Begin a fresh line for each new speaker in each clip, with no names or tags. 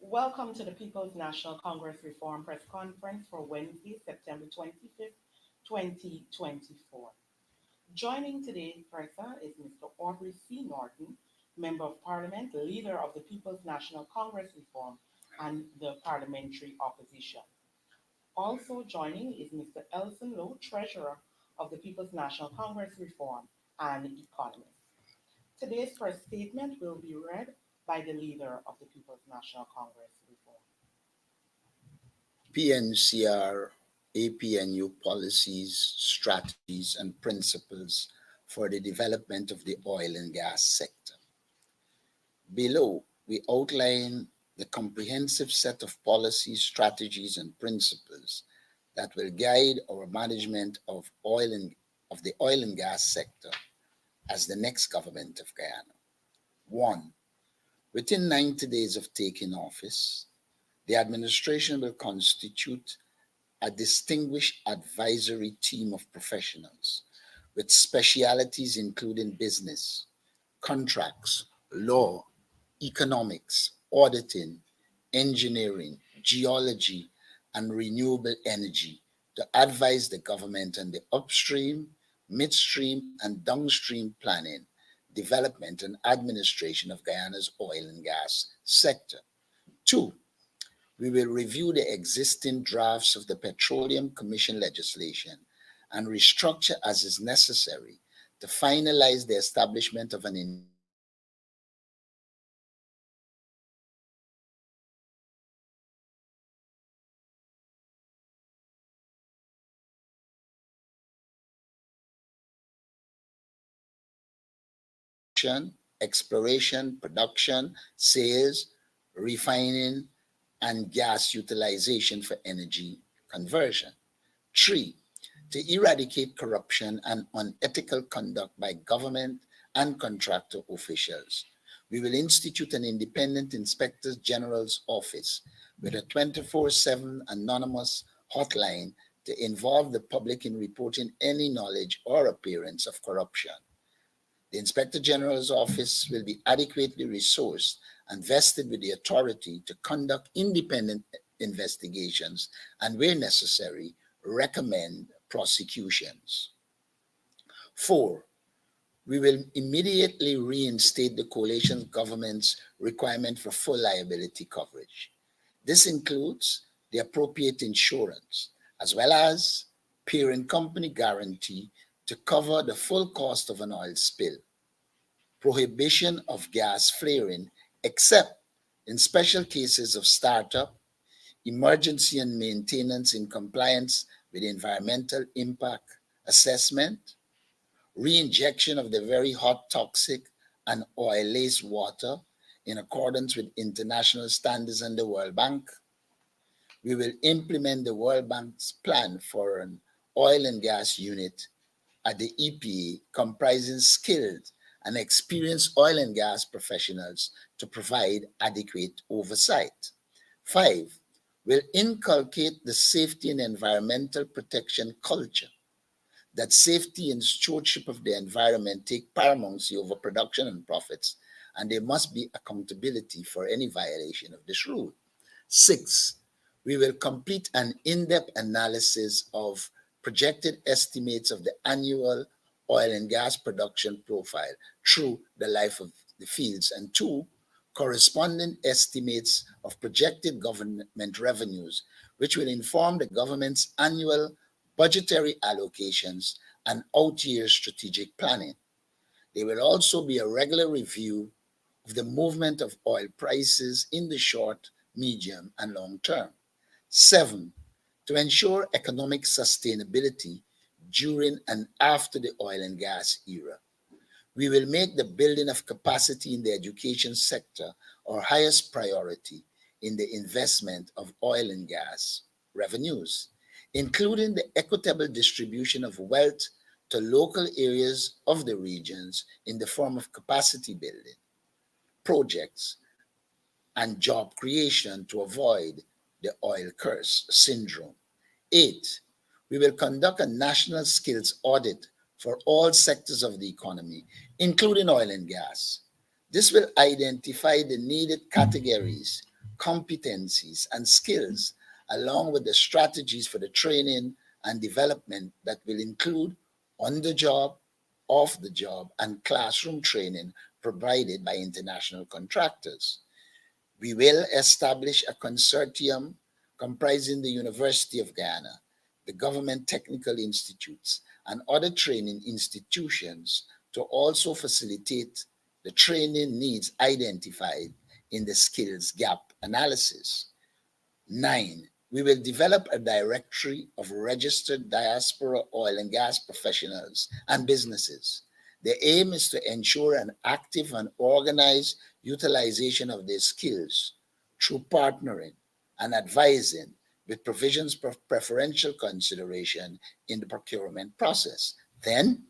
Welcome to the People's National Congress Reform Press Conference for Wednesday, September 25th, 2024. Joining today's presser is Mr. Aubrey C. Norton, Member of Parliament, Leader of the People's National Congress Reform and the Parliamentary Opposition. Also joining is Mr. Elson Lowe, Treasurer of the People's National Congress Reform and Economist. Today's first statement will be read by the Leader of the People's National Congress Reform.
PNCR APNU policies, strategies, and principles for the development of the oil and gas sector. Below, we outline the comprehensive set of policies, strategies, and principles that will guide our management of the oil and gas sector as the next government of Guyana. 1. Within 90 days of taking office, the administration will constitute a distinguished advisory team of professionals with specialities including business, contracts, law, economics, auditing, engineering, geology, and renewable energy to advise the government on the upstream, midstream, and downstream planning, development, and administration of Guyana's oil and gas sector. 2. We will review the existing drafts of the Petroleum Commission legislation and restructure as is necessary to finalize the establishment of an exploration, production, sales, refining, and gas utilization for energy conversion. 3. To eradicate corruption and unethical conduct by government and contractor officials. We will institute an independent Inspector General's office with a 24/7 anonymous hotline to involve the public in reporting any knowledge or appearance of corruption. The Inspector General's office will be adequately resourced and vested with the authority to conduct independent investigations and, where necessary, recommend prosecutions. 4. We will immediately reinstate the coalition government's requirement for full liability coverage. This includes the appropriate insurance, as well as parent company guarantee to cover the full cost of an oil spill, prohibition of gas flaring except in special cases of startup, emergency and maintenance in compliance with environmental impact assessment, reinjection of the very hot toxic and oil-laced water in accordance with international standards and the World Bank. We will implement the World Bank's plan for an oil and gas unit at the EPA comprising skilled and experienced oil and gas professionals to provide adequate oversight. 5. Will inculcate the safety and environmental protection culture, that safety and stewardship of the environment take paramountcy over production and profits, and there must be accountability for any violation of this rule. 6. We will complete an in-depth analysis of projected estimates of the annual oil and gas production profile through the life of the fields, and 2, corresponding estimates of projected government revenues, which will inform the government's annual budgetary allocations and out-year strategic planning. There will also be a regular review of the movement of oil prices in the short, medium, and long term. 7, to ensure economic sustainability during and after the oil and gas era. We will make the building of capacity in the education sector our highest priority in the investment of oil and gas revenues, including the equitable distribution of wealth to local areas of the regions in the form of capacity building, projects, and job creation to avoid the oil curse syndrome. 8, we will conduct a national skills audit for all sectors of the economy, including oil and gas. This will identify the needed categories competencies, and skills, along with the strategies for the training and development that will include on the job, off the job, and classroom training provided by international contractors. We will establish a consortium comprising the University of Guyana, the government technical institutes, and other training institutions to also facilitate the training needs identified in the skills gap analysis. 9, we will develop a directory of registered diaspora oil and gas professionals and businesses. The aim is to ensure an active and organized utilization of their skills through partnering and advising with provisions for preferential consideration in the procurement process. Then,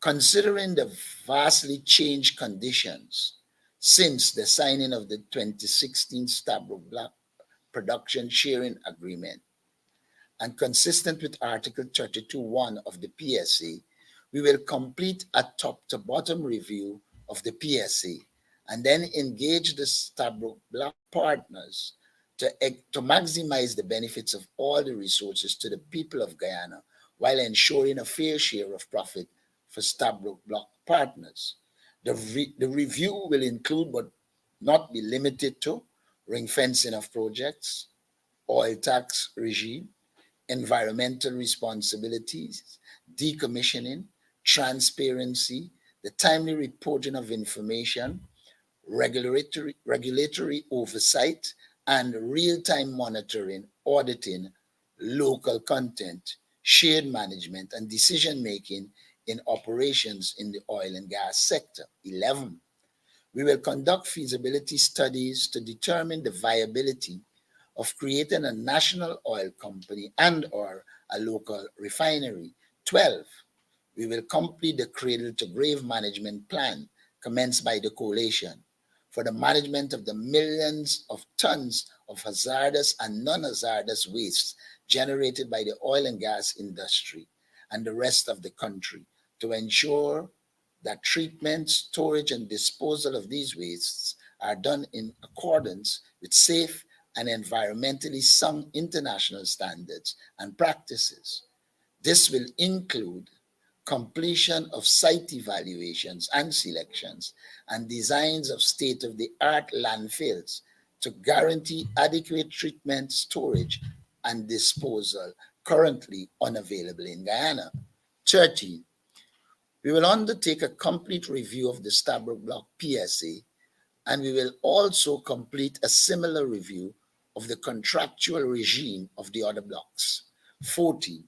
considering the vastly changed conditions since the signing of the 2016 Stabroek Black Production Sharing Agreement, and consistent with Article 32.1 of the PSA, we will complete a top-to-bottom review of the PSA and then engage the Stabroek Black partners to maximize the benefits of all the resources to the people of Guyana while ensuring a fair share of profit for Stabroek Block partners. The review will include but not be limited to ring fencing of projects, oil tax regime, environmental responsibilities, decommissioning, transparency, the timely reporting of information, regulatory oversight, and real-time monitoring, auditing, local content, shared management, and decision-making in operations in the oil and gas sector. 11, we will conduct feasibility studies to determine the viability of creating a national oil company and or a local refinery. 12, we will complete the cradle to grave management plan commenced by the coalition for the management of the millions of tons of hazardous and non-hazardous wastes generated by the oil and gas industry and the rest of the country to ensure that treatment, storage, and disposal of these wastes are done in accordance with safe and environmentally sound international standards and practices. This will include completion of site evaluations and selections and designs of state-of-the-art landfills to guarantee adequate treatment, storage, and disposal currently unavailable in Guyana. 13, we will undertake a complete review of the Stabroek Block PSA, and we will also complete a similar review of the contractual regime of the other blocks. 14,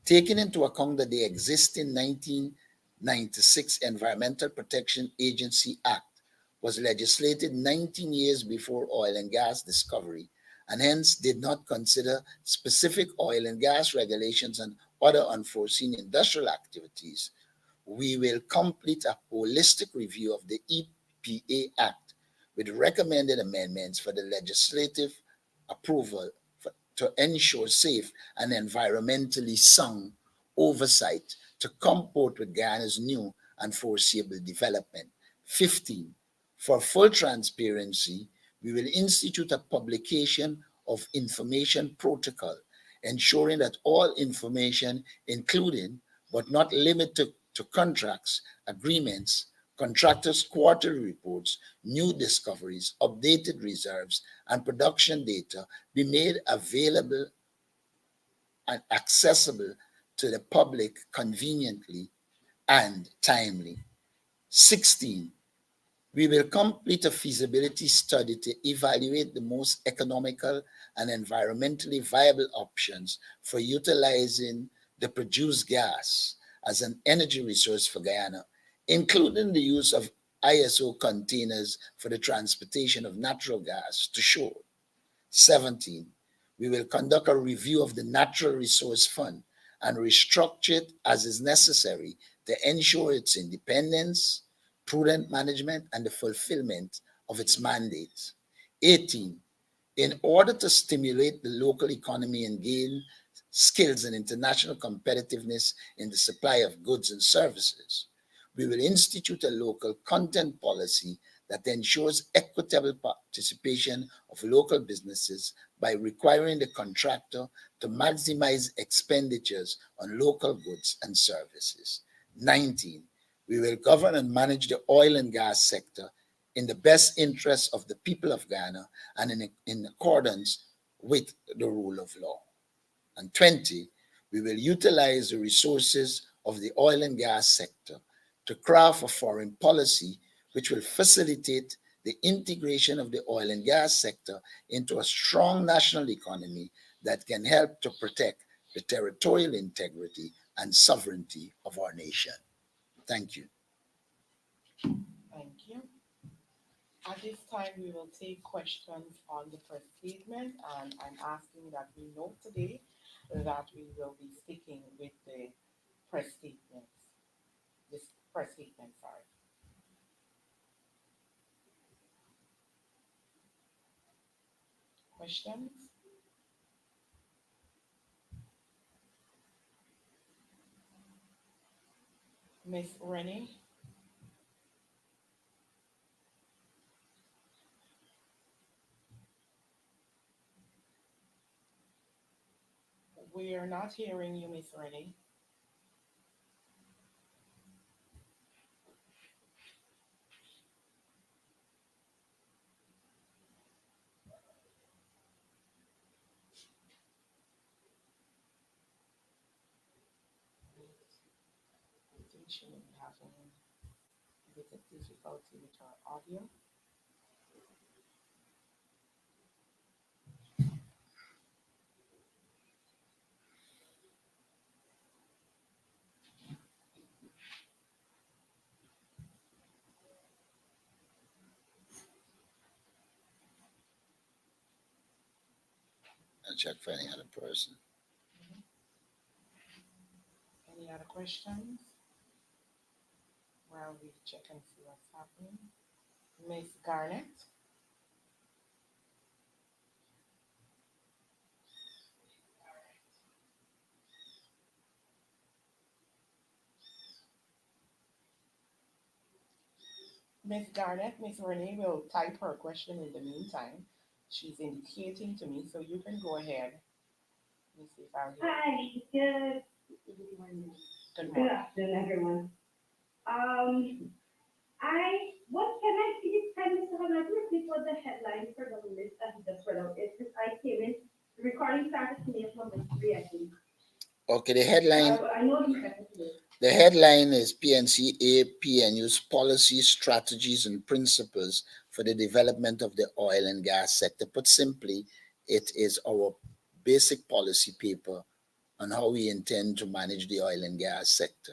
taking into account that the existing 1996 Environmental Protection Agency Act was legislated 19 years before oil and gas discovery, and hence did not consider specific oil and gas regulations and other unforeseen industrial activities, we will complete a holistic review of the EPA Act with recommended amendments for the legislative approval to ensure safe and environmentally sound oversight to comport with Guyana's new and foreseeable development. 15, for full transparency, we will institute a publication of information protocol, ensuring that all information, including but not limited to contracts, agreements, contractors' quarterly reports, new discoveries, updated reserves, and production data be made available and accessible to the public conveniently and timely. 16, we will complete a feasibility study to evaluate the most economical and environmentally viable options for utilizing the produced gas as an energy resource for Guyana, including the use of ISO containers for the transportation of natural gas to shore. 17, we will conduct a review of the Natural Resource Fund and restructure it as is necessary to ensure its independence, prudent management, and the fulfillment of its mandate. 18, in order to stimulate the local economy and gain skills and international competitiveness in the supply of goods and services, we will institute a local content policy that ensures equitable participation of local businesses by requiring the contractor to maximize expenditures on local goods and services. 19. We will govern and manage the oil and gas sector in the best interests of the people of Ghana and in accordance with the rule of law. And 20, we will utilize the resources of the oil and gas sector to craft a foreign policy which will facilitate the integration of the oil and gas sector into a strong national economy that can help to protect the territorial integrity and sovereignty of our nation. Thank you.
Thank you. At this time, we will take questions on the press statement, and I'm asking that we note today that we will be sticking with the press statements. This press statement, sorry. Questions? Miss Rennie? We are not hearing you, Miss Rennie. I think she may be having a bit of difficulty with her audio.
I'll check for any other person.
Any other questions? While we check and see what's happening. Miss Garnett? Miss Garnett, Miss Renee will type her question in the meantime. She's indicating to me, so you can go ahead. Let me see if I'll hear.
Hi, good morning.
Good
Good
morning.
afternoon, everyone. What can I see? Can Mr. Hamad repeat what the headline for the list that he just read out is? Because I came in, the recording started to me at number 3, I think.
Okay, the headline.
I know he said it.
The headline is PNCA PNU's policies, strategies, and principles for the development of the oil and gas sector. Put simply, it is our basic policy paper on how we intend to manage the oil and gas sector.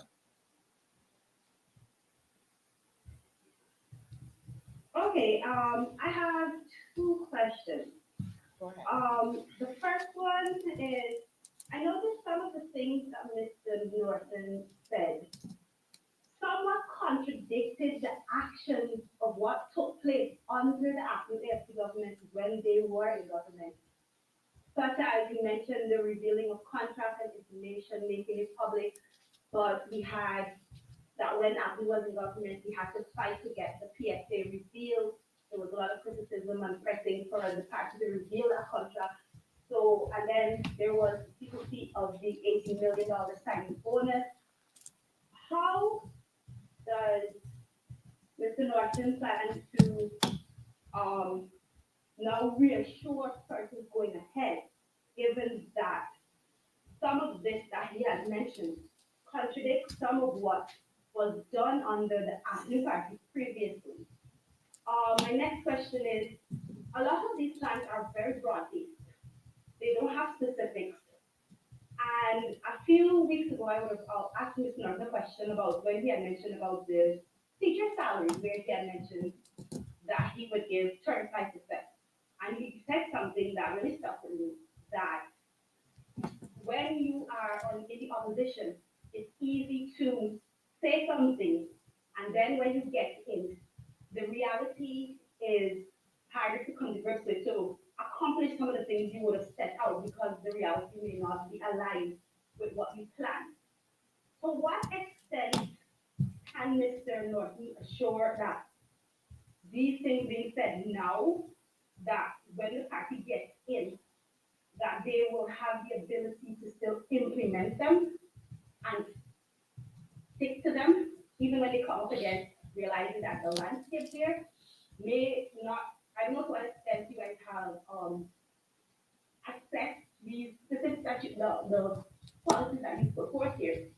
Okay, I have 2 questions.
Go ahead.
The first one is, I noticed some of the things that Mr. Norton said somewhat contradicted the actions of what took place under the acting AFC government when they were in government. Such as you mentioned the revealing of contract and information, making it public, but we had that when AFC was in government, we had to fight to get the PSA revealed. There was a lot of criticism and pressing for the party to reveal that contract. So, and then there was secrecy of the $80 million signing bonus. How does Mr. Norton plan to now reassure persons going ahead, given that some of this that he has mentioned contradicts some of what was done under the acting party previously? My next question is, a lot of these plans are very broad-based. They don't have specifics. And a few weeks ago, I was asked Mr. Norton a question about when he had mentioned about the teacher salaries, where he had mentioned that he would give 35%. And he said something that really stuck with me, that when you are in the opposition, it's easy to say something, and then when you get in, the reality is harder to come to grips with, to accomplish some of the things you would have set out, because the reality may not be aligned with what you planned. To what extent can Mr. Norton assure that these things being said now that when the party gets in, that they will have the ability to still implement them and stick to them, even when they come up against realizing that the landscape there may not, I don't know to what extent you guys have assessed these specific statute, the policies that you put forth here.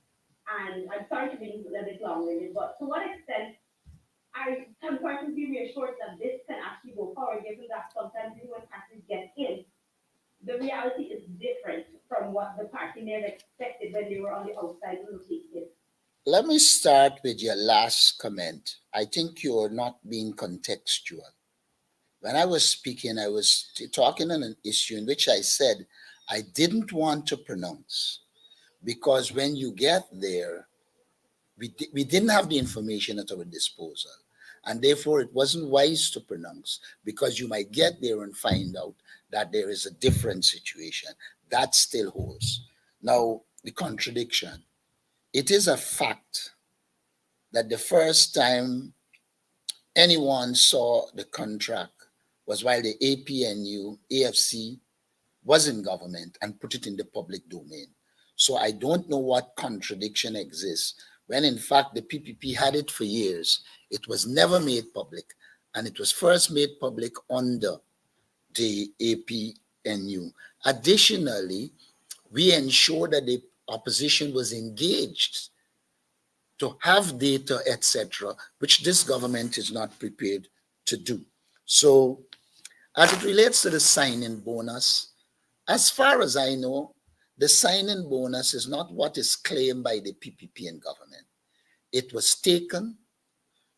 And I'm sorry to be a little bit long-winded, but to what extent can persons be reassured that this can actually go forward, given that sometimes even when parties get in, the reality is different from what the party may have expected when they were on the outside looking in.
Let me start with your last comment. I think you're not being contextual. When I was speaking, I was talking on an issue in which I said I didn't want to pronounce because when you get there, we didn't have the information at our disposal. And therefore, it wasn't wise to pronounce because you might get there and find out that there is a different situation. That still holds. Now, the contradiction. It is a fact that the first time anyone saw the contract was while the APNU, AFC was in government and put it in the public domain. So I don't know what contradiction exists when in fact the PPP had it for years. It was never made public and it was first made public under the APNU. Additionally, we ensured that the opposition was engaged to have data, etc., which this government is not prepared to do. So as it relates to the sign-in bonus, as far as I know, the sign-in bonus is not what is claimed by the PPP and government. It was taken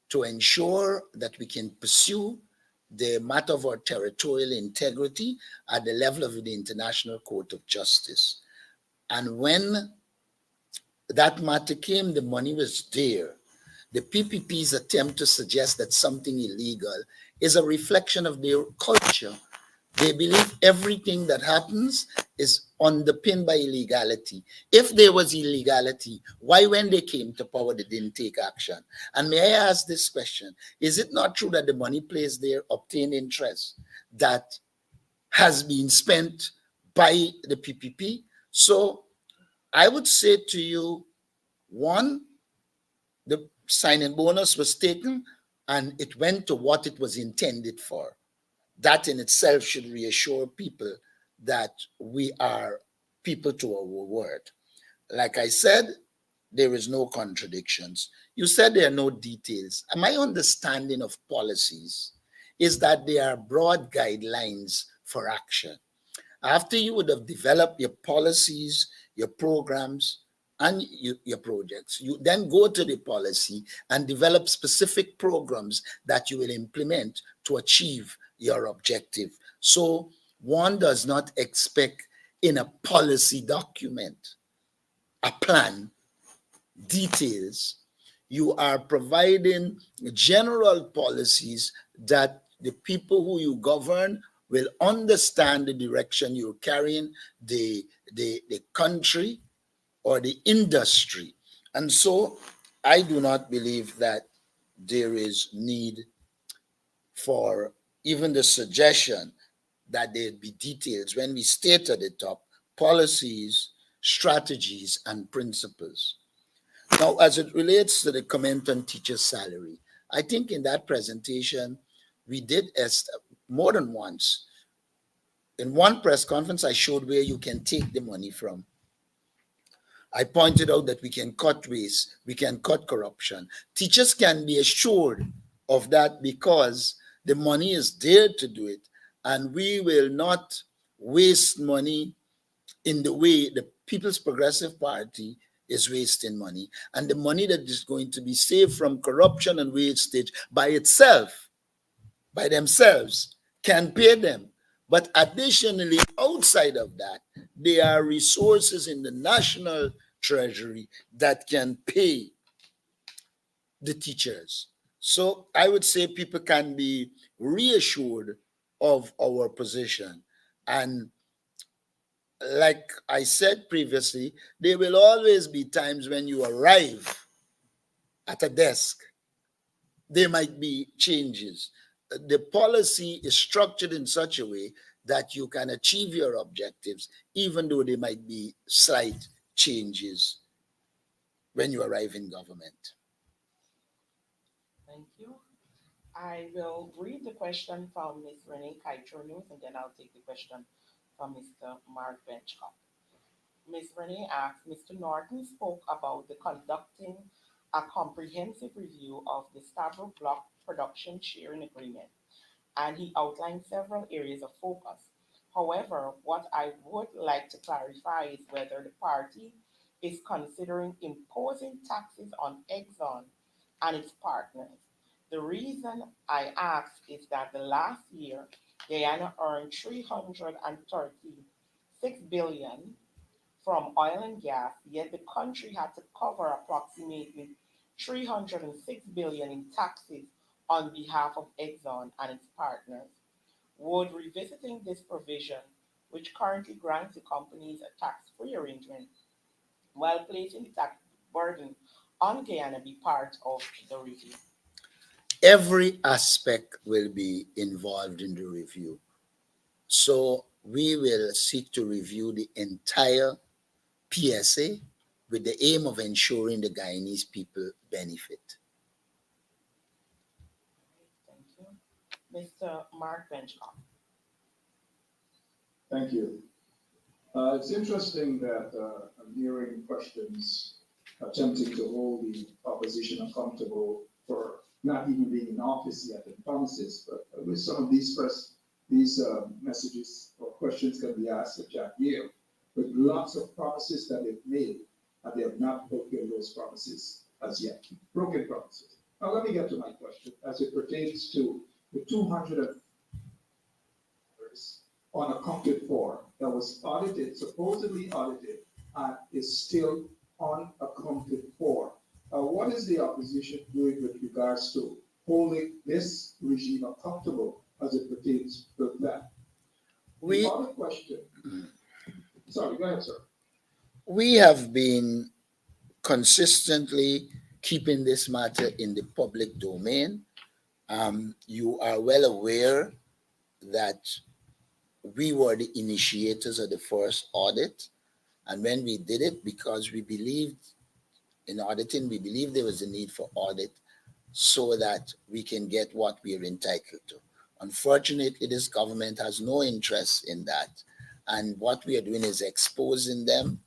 to ensure that we can pursue the matter of our territorial integrity at the level of the International Court of Justice. And when that matter came, the money was there. The PPP's attempt to suggest that something illegal is a reflection of their culture. They believe everything that happens is underpinned by illegality. If there was illegality, why when they came to power they didn't take action? And may I ask this question, is it not true that the money placed there obtained interest that has been spent by the PPP? So I would say to you, one, the sign-in bonus was taken and it went to what it was intended for. That in itself should reassure people that we are people to our word. Like I said, there is no contradictions. You said there are no details. And my understanding of policies is that they are broad guidelines for action. After you would have developed your policies, your programs, and your projects, you then go to the policy and develop specific programs that you will implement to achieve your objective. So one does not expect in a policy document, a plan, details. You are providing general policies that the people who you govern will understand the direction you're carrying the country or the industry. And so I do not believe that there is need for even the suggestion that there'd be details when we state at the top policies, strategies, and principles. Now, as it relates to the comment on teacher salary, I think in that presentation, we did more than once. In one press conference, I showed where you can take the money from. I pointed out that we can cut waste, we can cut corruption. Teachers can be assured of that because the money is there to do it, and we will not waste money in the way the People's Progressive Party is wasting money. And the money that is going to be saved from corruption and wastage by itself, by themselves, can pay them. But additionally, outside of that, there are resources in the national treasury that can pay the teachers. So I would say people can be reassured of our position. And like I said previously, there will always be times when you arrive at a desk, there might be changes. the policy is structured in such a way that you can achieve your objectives, even though there might be slight changes when you arrive in government.
Thank you. I will read the question from Ms. Renee Kaitronos, and then I'll take the question from Mr. Mark Benchcott. Ms. Renee asked, Mr. Norton spoke about the conducting a comprehensive review of the Stavro Block production sharing agreement, and he outlined several areas of focus. However, what I would like to clarify is whether the party is considering imposing taxes on Exxon and its partners. The reason I ask is that the last year, Guyana earned 336 billion from oil and gas, yet the country had to cover approximately 306 billion in taxes on behalf of Exxon and its partners. Would revisiting this provision, which currently grants the companies a tax-free arrangement while placing the tax burden on Guyana, be part of the review?
Every aspect will be involved in the review. So we will seek to review the entire PSA with the aim of ensuring the Guyanese people benefit.
Thank you. Mr. Mark Benchcott.
Thank you. It's interesting that I'm hearing questions attempting to hold the opposition accountable for not even being in office yet and promises. But with some of these messages or questions can be asked of Jack Yale, with lots of promises that they've made, and they have not fulfilled those promises as yet. Broken promises. Now let me get to my question as it pertains to the 200 unaccounted for that was audited, supposedly audited, and is still unaccounted for. What is the opposition doing with regards to holding this regime accountable as it pertains to that? The other question. Sorry, go ahead, sir.
We have been consistently keeping this matter in the public domain. You are well aware that we were the initiators of the first audit. And when we did it, because we believed in auditing, we believed there was a need for audit so that we can get what we are entitled to. Unfortunately, this government has no interest in that. And what we are doing is exposing them.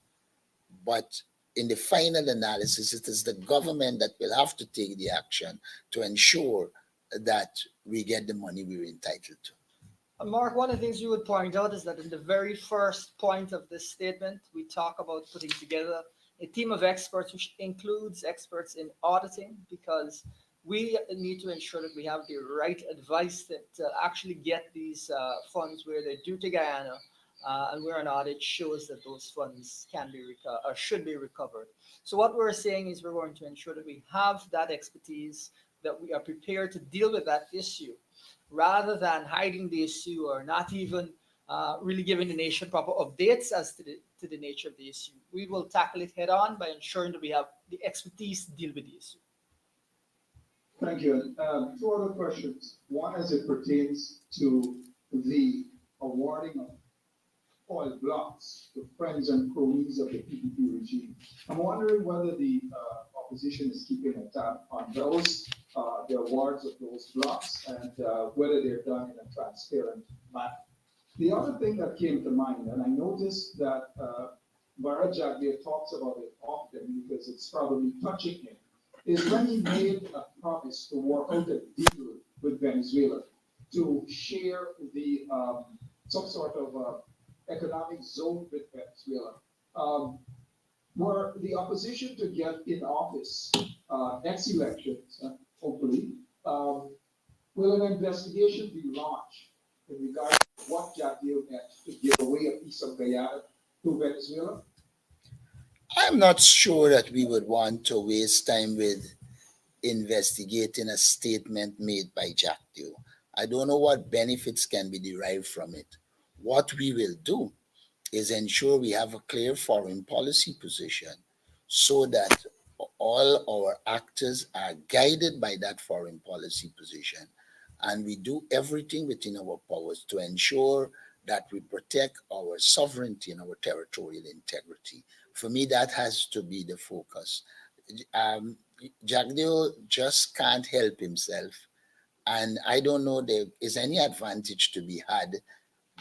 But in the final analysis, it is the government that will have to take the action to ensure that we get the money we're entitled to.
Mark, one of the things you would point out is that in the very first point of this statement, we talk about putting together a team of experts, which includes experts in auditing, because we need to ensure that we have the right advice that actually get these funds where they're due to Guyana, and where an audit shows that those funds can be or should be recovered. So what we're saying is we're going to ensure that we have that expertise, that we are prepared to deal with that issue, rather than hiding the issue or not even really giving the nation proper updates as to the nature of the issue. We will tackle it head on by ensuring that we have the expertise to deal with the issue.
Thank you. Two other questions. One, as it pertains to the awarding of oil blocks to friends and cronies of the PPP regime. I'm wondering whether the opposition is keeping a tab on those, the awards of those blocks, and whether they're done in a transparent manner. The other thing that came to mind, and I noticed that Bharat Jagdeo talks about it often because it's probably touching him, is when he made a promise to work out a deal with Venezuela to share the some sort of economic zone with Venezuela. Were the opposition to get in office next elections, hopefully, will an investigation be launched in regard to what Jagdeo meant to give away a piece of Guyana to Venezuela?
I'm not sure that we would want to waste time with investigating a statement made by Jagdeo. I don't know what benefits can be derived from it. What we will do is ensure we have a clear foreign policy position so that all our actors are guided by that foreign policy position. and we do everything within our powers to ensure that we protect our sovereignty and our territorial integrity. For me, that has to be the focus. Um, Jagdeo just can't help himself, and I don't know there is any advantage to be had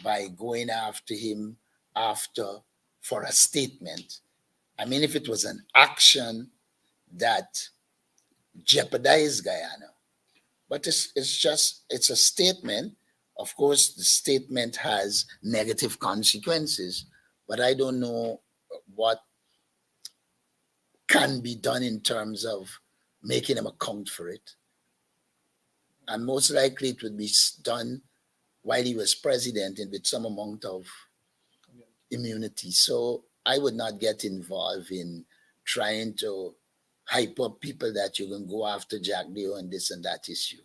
by going after him after for a statement. I mean, if it was an action that jeopardized Guyana, but it's a statement. Of course, the statement has negative consequences, but I don't know what can be done in terms of making him account for it. And most likely it would be done while he was president and with some amount of immunity. So I would not get involved in trying to hype up people that you can go after Jack Deo and this and that issue.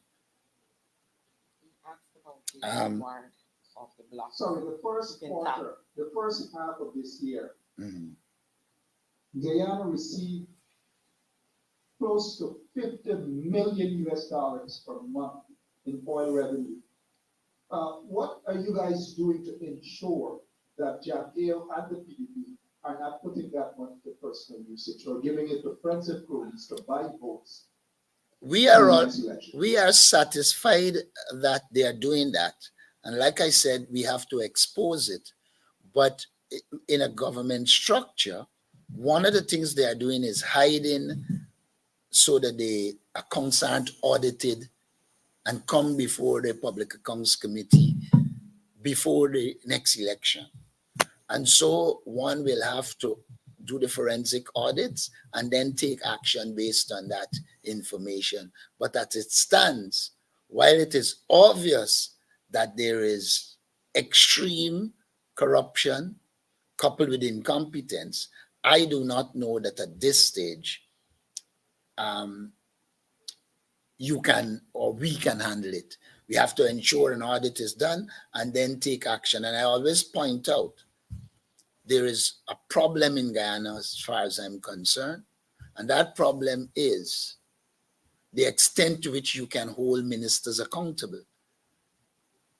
He asked about the
Um,
award of the block.
Sorry, the first
You can tap.
quarter, the first half of this year,
mhm.
Guyana received close to 50 million US dollars per month in oil revenue. What are you guys doing to ensure that Jagdeo and the PDP are not putting that money to personal usage or giving it to friends and cronies to buy votes
We
in
are
the
all,
next election?
we are satisfied that they are doing that. And like I said, we have to expose it. But in a government structure, one of the things they are doing is hiding so that the accounts aren't audited and come before the Public Accounts Committee before the next election. And so one will have to do the forensic audits and then take action based on that information. But as it stands, while it is obvious that there is extreme corruption coupled with incompetence, I do not know that at this stage um, you can or we can handle it. We have to ensure an audit is done and then take action. And I always point out there is a problem in Guyana as far as I'm concerned, and that problem is the extent to which you can hold ministers accountable.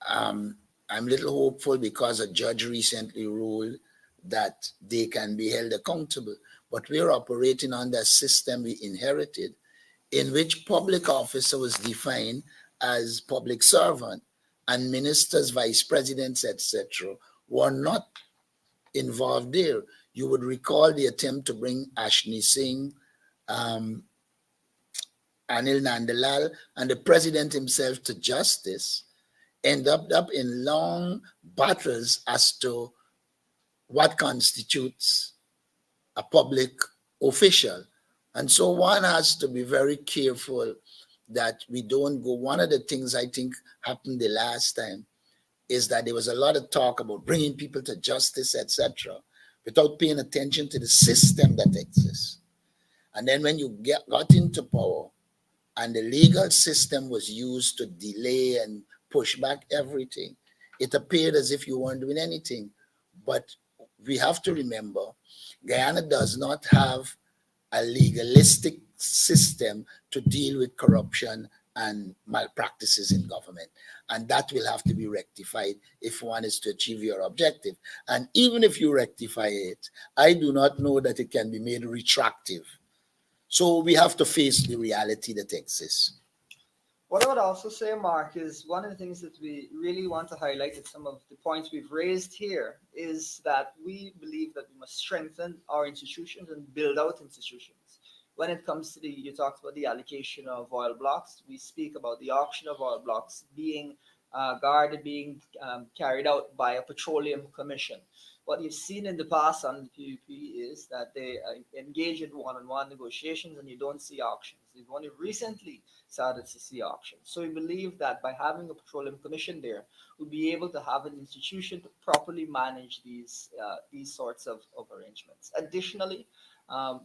I'm a little hopeful because a judge recently ruled that they can be held accountable, but we're operating under a system we inherited in which public officer was defined as public servant and ministers, vice presidents, etc., were not involved there. You would recall the attempt to bring Ashni Singh, um, Anil Nandalal, and the president himself to justice, ended up in long battles as to what constitutes a public official. And so one has to be very careful that we don't go. One of the things I think happened the last time is that there was a lot of talk about bringing people to justice, etc., without paying attention to the system that exists. And then when you got into power and the legal system was used to delay and push back everything, it appeared as if you weren't doing anything. But we have to remember, Guyana does not have a legalistic system to deal with corruption and malpractices in government. And that will have to be rectified if one is to achieve your objective. And even if you rectify it, I do not know that it can be made retroactive. So we have to face the reality that exists.
What I would also say, Mark, is one of the things that we really want to highlight at some of the points we've raised here is that we believe that we must strengthen our institutions and build out institutions. When it comes to you talked about the allocation of oil blocks, we speak about the auction of oil blocks being guarded, being carried out by a petroleum commission. What you've seen in the past on the PUP is that they engage in one-on-one negotiations and you don't see auctions. They've only recently started to see auctions. So we believe that by having a petroleum commission there, we'll be able to have an institution to properly manage these sorts of arrangements. Additionally,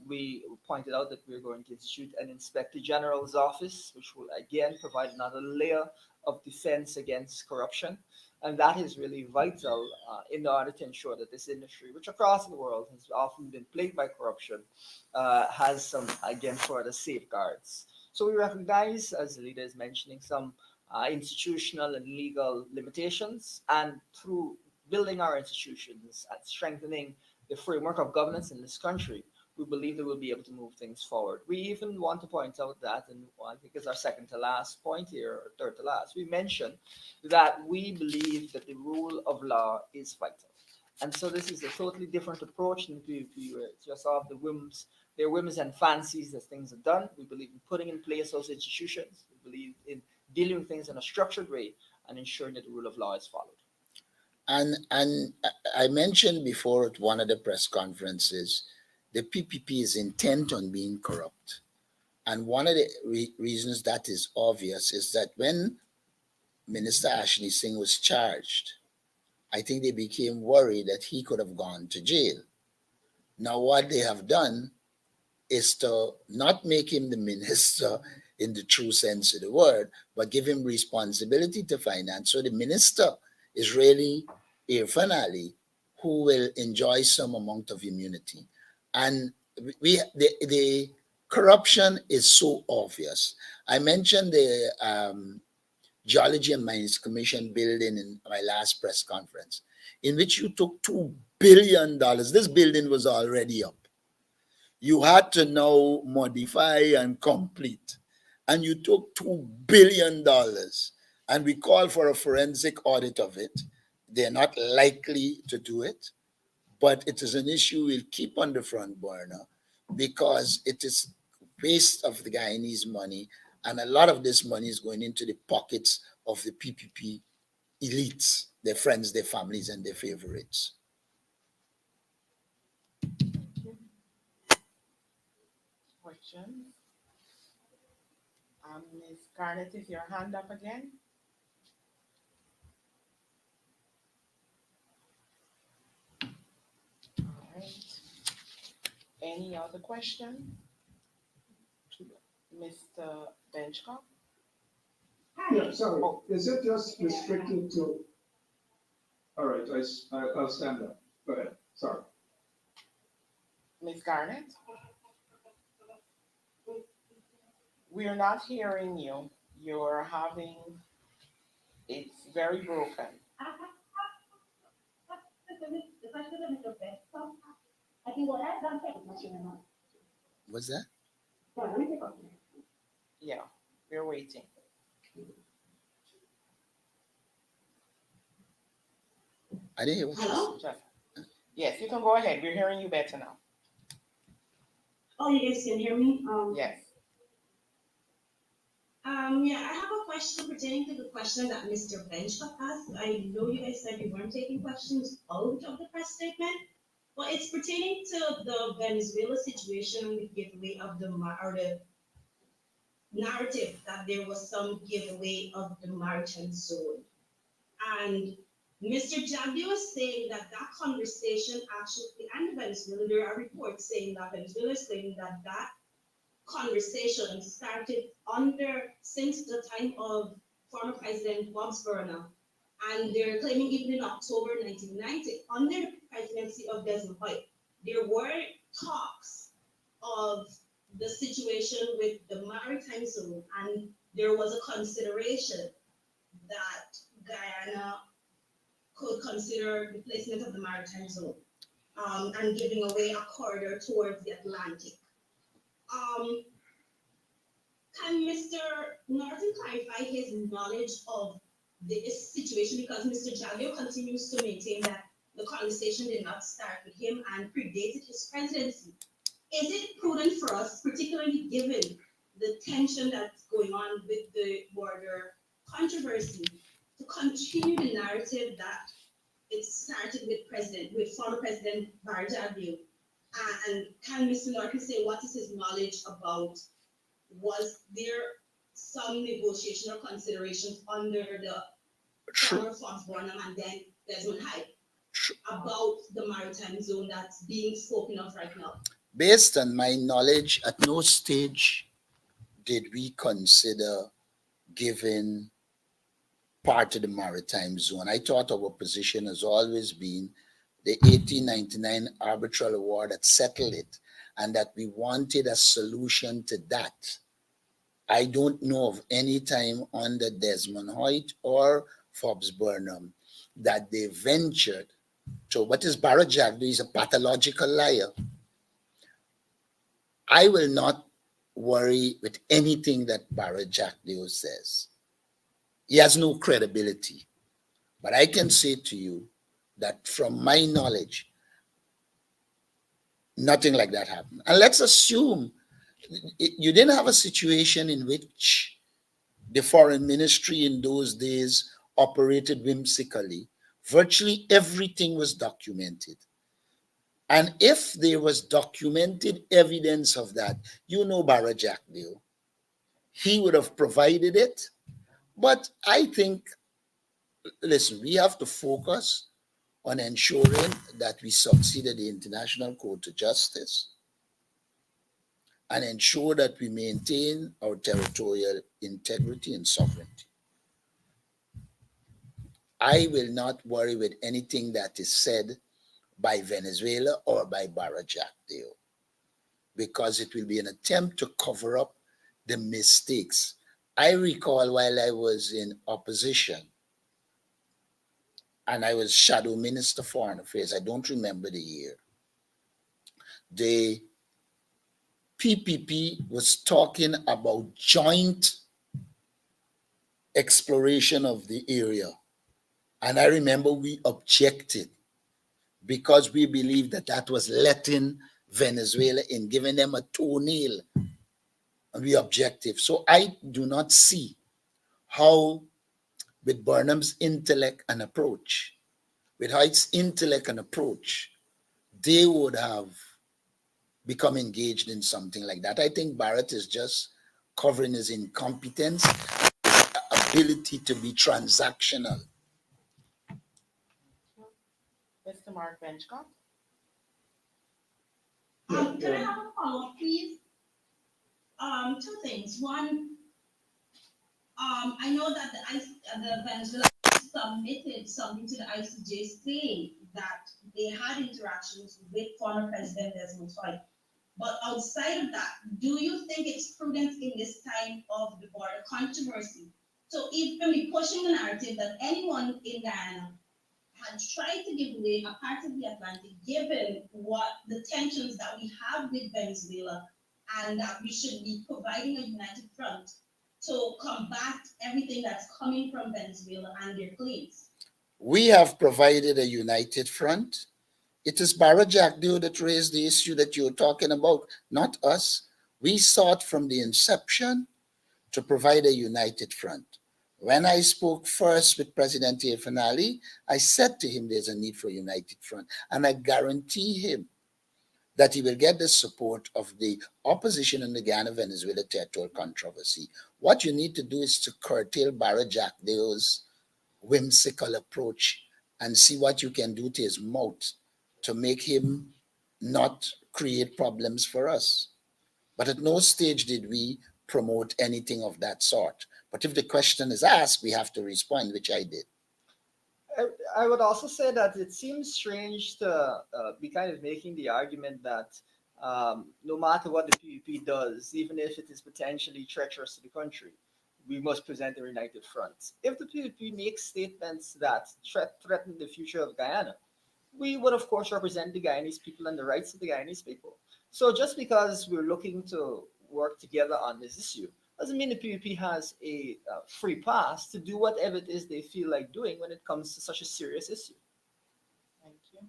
we pointed out that we're going to institute an inspector general's office, which will again provide another layer of defense against corruption. And that is really vital in order to ensure that this industry, which across the world has often been plagued by corruption, has some, again, further safeguards. So we recognize, as the leader is mentioning, some institutional and legal limitations, and through building our institutions and strengthening the framework of governance in this country, we believe that we'll be able to move things forward. We even want to point out that, and I think it's our second to last point here, or third to last, we mentioned that we believe that the rule of law is vital. And so this is a totally different approach than we were just off the whims, their whims and fancies as things are done. We believe in putting in place those institutions. We believe in dealing with things in a structured way and ensuring that the rule of law is followed.
And I mentioned before at one of the press conferences, the PPP is intent on being corrupt. And one of the reasons that is obvious is that when Minister Ashley Singh was charged, I think they became worried that he could have gone to jail. Now, what they have done is to not make him the minister in the true sense of the word, but give him responsibility to finance. So the minister is really Irfan Ali, who will enjoy some amount of immunity. And the corruption is so obvious. I mentioned the Geology and Mines Commission building in my last press conference, in which you took $2 billion. This building was already up. You had to now modify and complete. And you took $2 billion. And we called for a forensic audit of it. They're not likely to do it, but it is an issue we'll keep on the front burner because it is waste of the Guyanese money. And a lot of this money is going into the pockets of the PPP elites, their friends, their families, and their favorites.
Questions? Ms. Garnett, is your hand up again? All right. Any other question? Mr. Benchcock?
Yeah, sorry. Is it just restricted to? All right, I'll stand up. Go ahead. Sorry.
Ms. Garnett? We are not hearing you. You're having, it's very broken.
What's that?
Yeah, we're waiting.
I didn't hear what you said.
Yes, you can go ahead. We're hearing you better now.
Oh, you guys can hear me?
Yes.
Yeah, I have a question pertaining to the question that Mr. Benchcock asked. I know you guys said you weren't taking questions out of the press statement, but it's pertaining to the Venezuela situation and the giveaway of the narrative that there was some giveaway of the maritime zone. And Mr. Jagdi was saying that that conversation actually, and Venezuela, there are reports saying that Venezuela is saying that that conversation started since the time of former President Bob Berna, and they're claiming even in October 1990, under the presidency of Desmond Hoy, there were talks of the situation with the maritime zone, and there was a consideration that Guyana could consider the placement of the maritime zone and giving away a corridor towards the Atlantic. Can Mr. Norton clarify his knowledge of this situation? Because Mr. Jalio continues to maintain that the conversation did not start with him and predated his presidency. Is it prudent for us, particularly given the tension that's going on with the border controversy, to continue the narrative that it started with former President Barry Jalio? And can Mr. Norton say what is his knowledge about? Was there some negotiation or considerations under the former Fox Burnham and then Desmond Hyde about the maritime zone that's being spoken of right now?
Based on my knowledge, at no stage did we consider giving part of the maritime zone. I thought our position has always been the 1899 arbitral award that settled it, and that we wanted a solution to that I don't know of any time under Desmond Hoyt or Forbes Burnham that they ventured. So what is Barrett Jack? He's a pathological liar. I will not worry with anything that Barrett Jack says. He has no credibility. But I can say to you that from my knowledge, nothing like that happened. And let's assume you didn't have a situation in which the foreign ministry in those days operated whimsically. Virtually everything was documented. And if there was documented evidence of that, you know Barra Jackdale, he would have provided it. But I think, listen, we have to focus on ensuring that we succeed at the International Court of Justice and ensure that we maintain our territorial integrity and sovereignty. I will not worry with anything that is said by Venezuela or by Barra Jackdale, because it will be an attempt to cover up the mistakes. I recall while I was in opposition and I was Shadow Minister for Foreign Affairs, I don't remember the year, the PPP was talking about joint exploration of the area. And I remember we objected because we believed that that was letting Venezuela in, giving them a toenail. And we objected. So I do not see how, with Burnham's intellect and approach, with Hyde's intellect and approach, they would have become engaged in something like that. I think Barrett is just covering his incompetence, ability to be transactional.
Mr. Mark Benchcott?
Can I have a follow-up, please? Two things. One, I know that the Venezuela submitted something to the ICJ saying that they had interactions with former President Desmond Hoyt. But outside of that, do you think it's prudent in this time of the border controversy? So even be pushing the narrative that anyone in Guyana had tried to give away a part of the Atlantic, given what the tensions that we have with Venezuela, and that we should be providing a united front to combat everything that's coming from Venezuela and their claims?
We have provided a united front. It is Barra Jackdo that raised the issue that you're talking about, not us. We sought from the inception to provide a united front. When I spoke first with President Finale, I said to him there's a need for a united front. And I guarantee him that he will get the support of the opposition in the Guyana-Venezuela territorial controversy. What you need to do is to curtail Barra Jackdo's whimsical approach and see what you can do to his mouth to make him not create problems for us. But at no stage did we promote anything of that sort. But if the question is asked, we have to respond, which I did.
I would also say that it seems strange to be kind of making the argument that no matter what the PPP does, even if it is potentially treacherous to the country, we must present a united front. If the PPP makes statements that threaten the future of Guyana, we would, of course, represent the Guyanese people and the rights of the Guyanese people. So just because we're looking to work together on this issue doesn't mean the PPP has a free pass to do whatever it is they feel like doing when it comes to such a serious issue.
Thank you.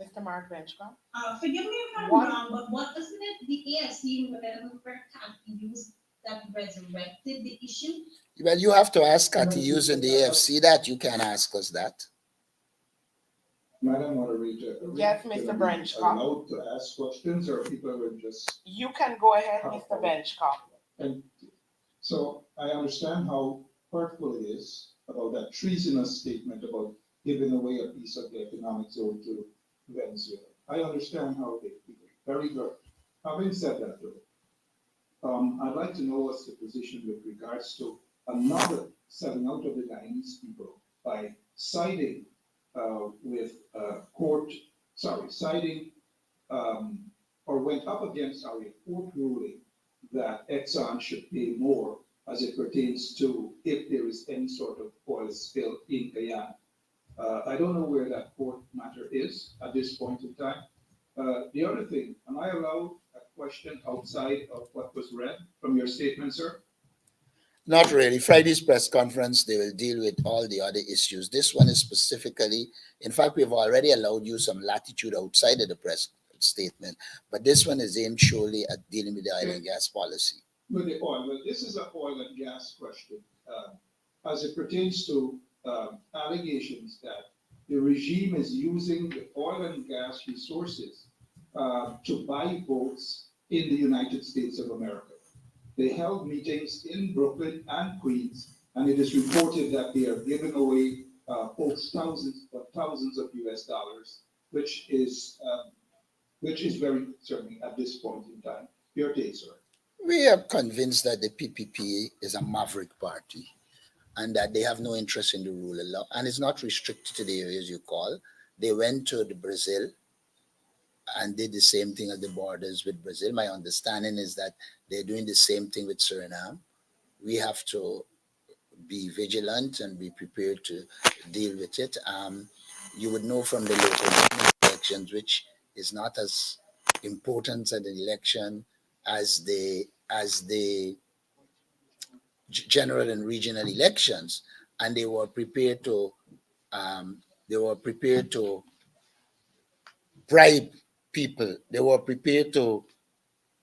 Mr. Mark Benchcott?
Forgive me if I'm
What?
wrong, but what isn't it the AFC can't use that resurrected the issue?
Well, you have to ask Cathy's in the AFC that. You can't ask us that.
Madam Moderator.
Yes,
can
Mr.
I be
Benchcott.
allowed to ask questions, or people will just?
You can go ahead, Mr. Benchcott.
And so I understand how hurtful it is about that treasonous statement about giving away a piece of the economic zone to Venezuela. I understand how they feel. Very good. Having said that, though, I'd like to know what's the position with regards to another selling out of the Guyanese people by siding with siding or went up against our court ruling that Exxon should pay more as it pertains to if there is any sort of oil spill in Guyana. I don't know where that court matter is at this point in time. The other thing, am I allowed a question outside of what was read from your statement, sir?
Not really. Friday's press conference, they will deal with all the other issues. This one is specifically, in fact, we've already allowed you some latitude outside of the press statement, but this one is aimed solely at dealing with the oil and gas policy.
With the oil, well, this is an oil and gas question, as it pertains to allegations that the regime is using the oil and gas resources to buy votes in the United States of America. They held meetings in Brooklyn and Queens, and it is reported that they are giving away folks thousands of US dollars, which is very concerning at this point in time. Your take, sir.
We are convinced that the PPP is a maverick party and that they have no interest in the rule of law. And it's not restricted to the areas you call. They went to the Brazil and did the same thing at the borders with Brazil. My understanding is that they're doing the same thing with Suriname. We have to be vigilant and be prepared to deal with it. You would know from the local government elections, which is not as important an election as the general and regional elections, and they were prepared to bribe people. They were prepared to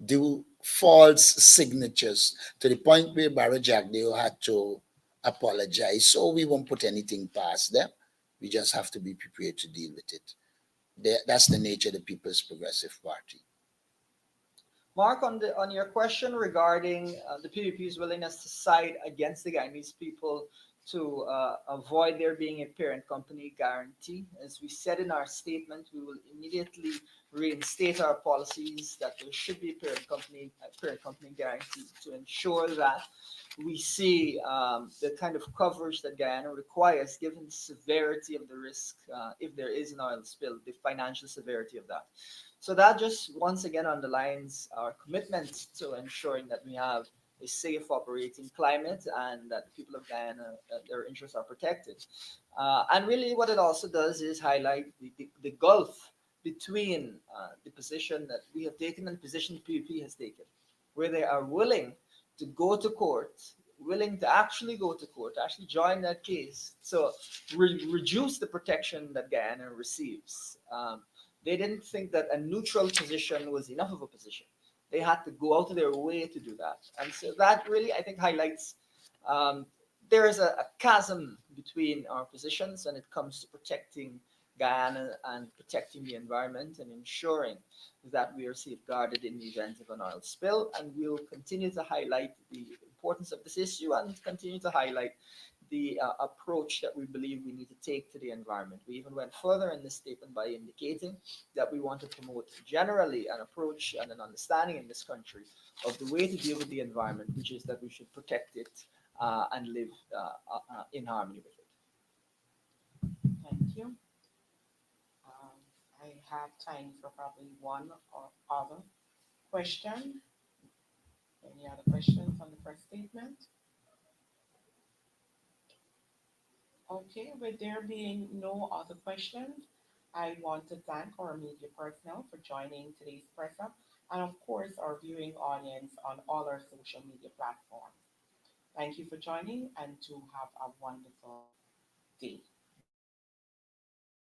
do false signatures to the point where Barra Jagdeo had to apologize. So we won't put anything past them. We just have to be prepared to deal with it. That's the nature of the People's Progressive Party.
Mark, on your question regarding the PPP's willingness to side against the Guyanese people to avoid there being a parent company guarantee, as we said in our statement, we will immediately reinstate our policies that there should be a parent company guarantee to ensure that we see the kind of coverage that Guyana requires, given the severity of the risk if there is an oil spill, the financial severity of that. So that just once again underlines our commitment to ensuring that we have a safe operating climate and that the people of Guyana, their interests are protected. And really what it also does is highlight the gulf between the position that we have taken and the position the PPP has taken, where they are willing to go to court, willing to actually go to court, actually join that case. So reduce the protection that Guyana receives. They didn't think that a neutral position was enough of a position. They had to go out of their way to do that. And so that really, I think, highlights there is a chasm between our positions when it comes to protecting Guyana and protecting the environment and ensuring that we are safeguarded in the event of an oil spill. And we'll continue to highlight the importance of this issue and continue to highlight the approach that we believe we need to take to the environment. We even went further in this statement by indicating that we want to promote generally an approach and an understanding in this country of the way to deal with the environment, which is that we should protect it and live in harmony with it.
Thank you. I have time for probably one or other question. Any other questions on the first statement? Okay, with there being no other questions, I want to thank our media personnel for joining today's press up and of course our viewing audience on all our social media platforms. Thank you for joining and to have a wonderful day.